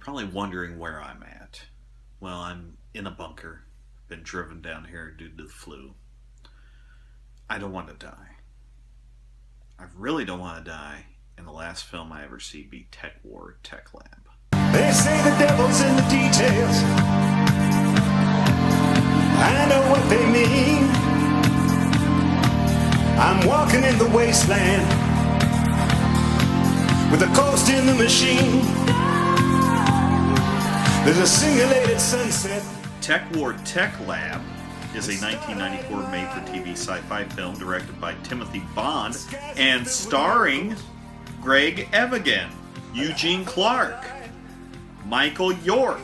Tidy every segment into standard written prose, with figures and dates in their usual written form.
Probably wondering where I'm at. Well, I'm in a bunker. Been driven down here due to the flu. I don't want to die. I really don't want to die. And the last film I ever see be TekWar, Tek Lab. They say the devil's in the details. I know what they mean. I'm walking in the wasteland with a ghost in the machine. There's a simulated sunset. TekWar Tek Lab is a 1994 made-for-TV sci-fi film directed by Timothy Bond and starring Greg Evigan, Eugene Clark, Michael York,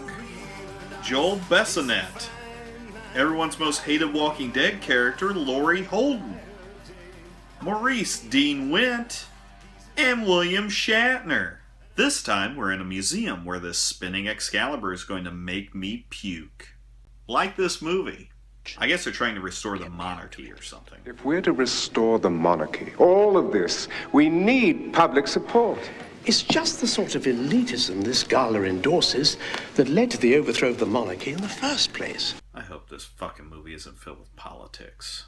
Joel Bissonnette, everyone's most hated Walking Dead character, Laurie Holden, Maurice Dean Wint, and William Shatner. This time we're in a museum where this spinning Excalibur is going to make me puke. Like this movie. I guess they're trying to restore the monarchy or something. If we're to restore the monarchy, all of this, we need public support. It's just the sort of elitism this gala endorses that led to the overthrow of the monarchy in the first place. I hope this fucking movie isn't filled with politics.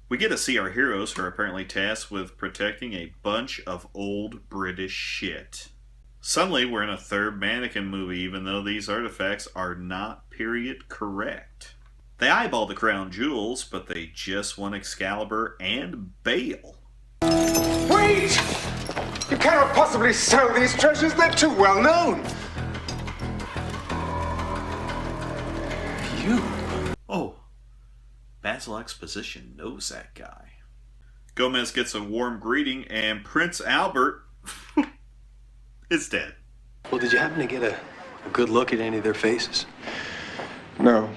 We get to see our heroes who are apparently tasked with protecting a bunch of old British shit. Suddenly, we're in a third mannequin movie, even though these artifacts are not period correct. They eyeball the crown jewels, but they just want Excalibur and bail. Wait! You cannot possibly sell these treasures. They're too well known. You? Oh, Basil Exposition knows that guy. Gomez gets a warm greeting, and Prince Albert is dead. Well, did you happen to get a good look at any of their faces? No.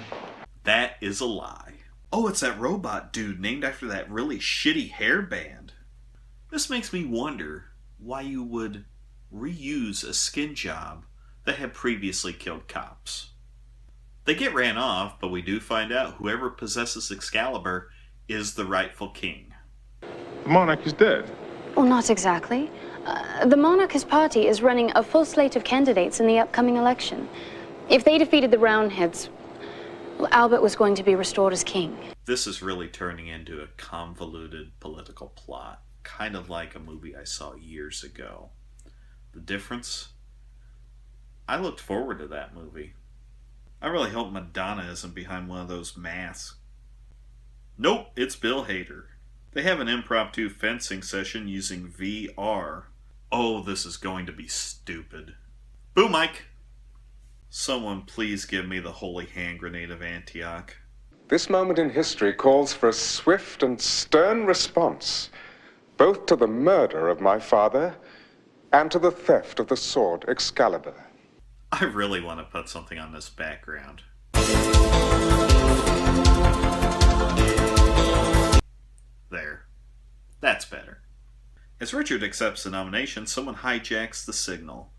That is a lie. Oh, it's that robot dude named after that really shitty hairband. This makes me wonder why you would reuse a skin job that had previously killed cops. They get ran off, but we do find out whoever possesses Excalibur is the rightful king. The monarch is dead. Well, not exactly. The monarchist party is running a full slate of candidates in the upcoming election. If they defeated the Roundheads, well, Albert was going to be restored as king. This is really turning into a convoluted political plot, kind of like a movie I saw years ago. The difference? I looked forward to that movie. I really hope Madonna isn't behind one of those masks. Nope, it's Bill Hader. They have an impromptu fencing session using VR. Oh, this is going to be stupid. Boom, Mike! Someone please give me the holy hand grenade of Antioch. This moment in history calls for a swift and stern response, both to the murder of my father and to the theft of the sword Excalibur. I really want to put something on this background. There. That's better. As Richard accepts the nomination, someone hijacks the signal.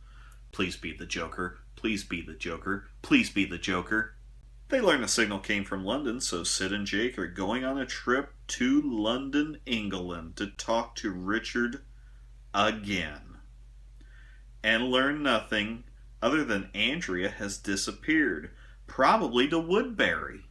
Please be the Joker. Please be the Joker. Please be the Joker. They learn the signal came from London, so Sid and Jake are going on a trip to London, England to talk to Richard again. And learn nothing other than Andrea has disappeared, probably to Woodbury.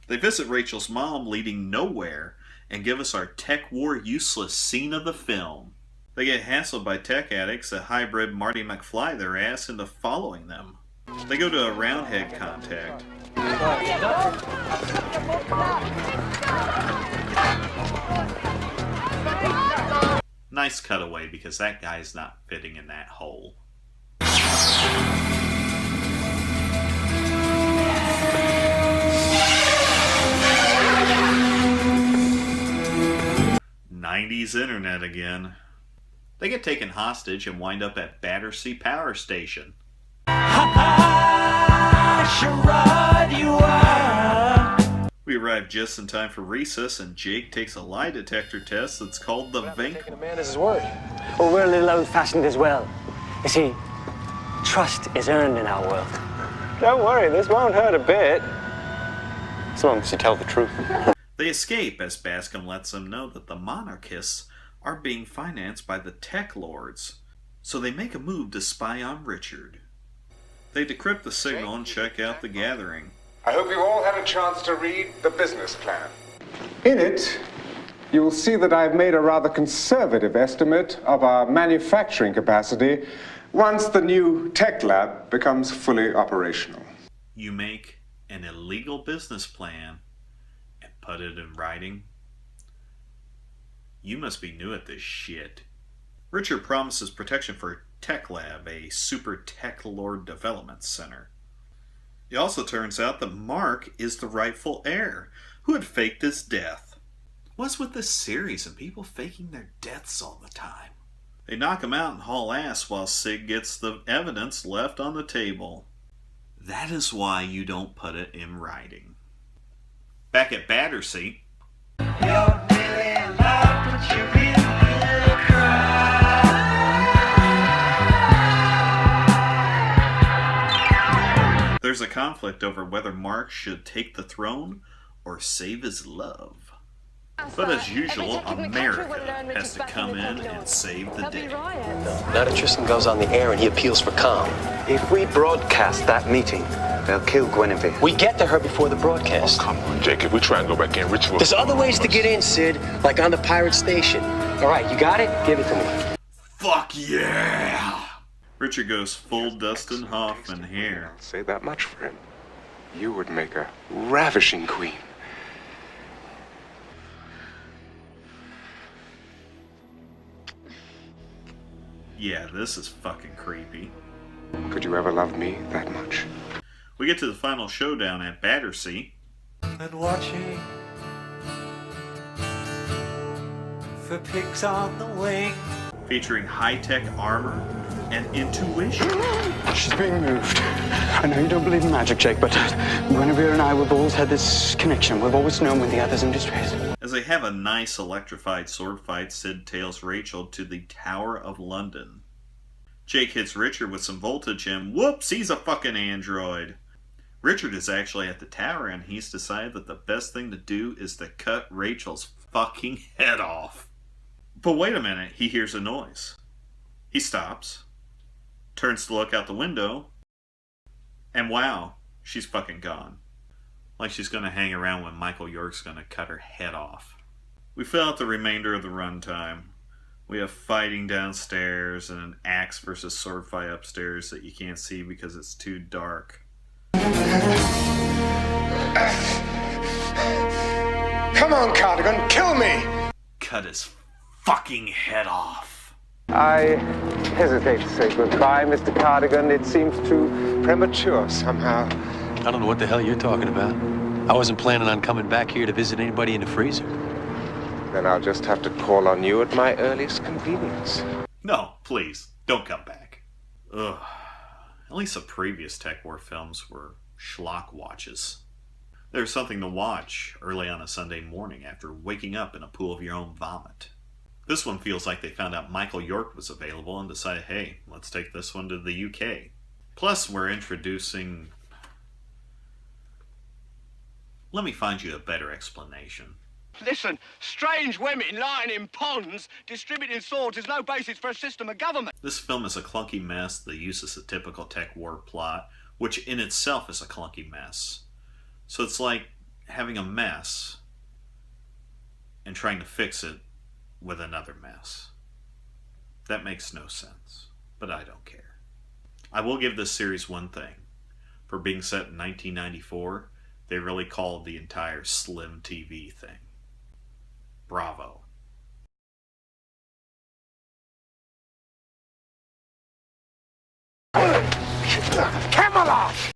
They visit Rachel's mom, leading nowhere, and give us our TekWar useless scene of the film. They get hassled by tech addicts that hybrid Marty McFly their ass into following them. They go to a Roundhead contact. Nice cutaway because that guy's not fitting in that hole. '90s internet again. They get taken hostage and wind up at Battersea Power Station. We arrive just in time for recess, and Jake takes a lie detector test that's called the Vink. A man is his word. Well, we're a little old-fashioned as well. You see, trust is earned in our world. Don't worry, this won't hurt a bit. As long as you tell the truth. They escape as Bascom lets them know that the monarchists are being financed by the Tech Lords, so they make a move to spy on Richard. They decrypt the signal and check out the gathering. I hope you all had a chance to read the business plan. In it, you will see that I've made a rather conservative estimate of our manufacturing capacity once the new Tek Lab becomes fully operational. You make an illegal business plan and put it in writing? You must be new at this shit. Richard promises protection for Tek Lab, a super tech lord development center. It also turns out that Mark is the rightful heir, who had faked his death. What's with this series and people faking their deaths all the time? They knock him out and haul ass while Sig gets the evidence left on the table. That is why you don't put it in writing. Back at Battersea, there's a conflict over whether Mark should take the throne or save his love. But as usual, America has to come in and save the day. Now that Tristan goes on the air and he appeals for calm. If we broadcast that meeting, they'll kill Guinevere. We get to her before the broadcast. Oh, come on, Jake. If we try and go back in, Rich will... There's other ways to get in, Sid, like on the pirate station. All right, you got it? Give it to me. Fuck yeah! Richard goes full Dustin Hoffman here. I'll say that much for him. You would make a ravishing queen. Yeah, this is fucking creepy. Could you ever love me that much? We get to the final showdown at Battersea. And watching for pigs on the wing. Featuring high-tech armor and intuition. She's being moved. I know you don't believe in magic, Jake, but Guinevere and I, we've always had this connection. We've always known when the other's in distress. As they have a nice electrified sword fight, Sid tails Rachel to the Tower of London. Jake hits Richard with some voltage and whoops, he's a fucking android. Richard is actually at the tower and he's decided that the best thing to do is to cut Rachel's fucking head off. But wait a minute, he hears a noise. He stops, turns to look out the window, and wow, she's fucking gone. Like she's gonna hang around when Michael York's gonna cut her head off. We fill out the remainder of the runtime. We have fighting downstairs and an axe versus sword fight upstairs that you can't see because it's too dark. Come on, Cardigan, kill me! Cut his fucking head off. I hesitate to say goodbye, Mr. Cardigan. It seems too premature somehow. I don't know what the hell you're talking about. I wasn't planning on coming back here to visit anybody in the freezer. Then I'll just have to call on you at my earliest convenience. No, please, don't come back. Ugh. At least the previous TekWar films were schlock watches. There's something to watch early on a Sunday morning after waking up in a pool of your own vomit. This one feels like they found out Michael York was available and decided, hey, let's take this one to the UK. Plus, we're introducing... Let me find you a better explanation. Listen, strange women lying in ponds distributing swords is no basis for a system of government. This film is a clunky mess that uses a typical TekWar plot, which in itself is a clunky mess. So it's like having a mess and trying to fix it with another mess. That makes no sense, but I don't care. I will give this series one thing. For being set in 1994, they really called the entire Slim TV thing. Bravo. Camelot!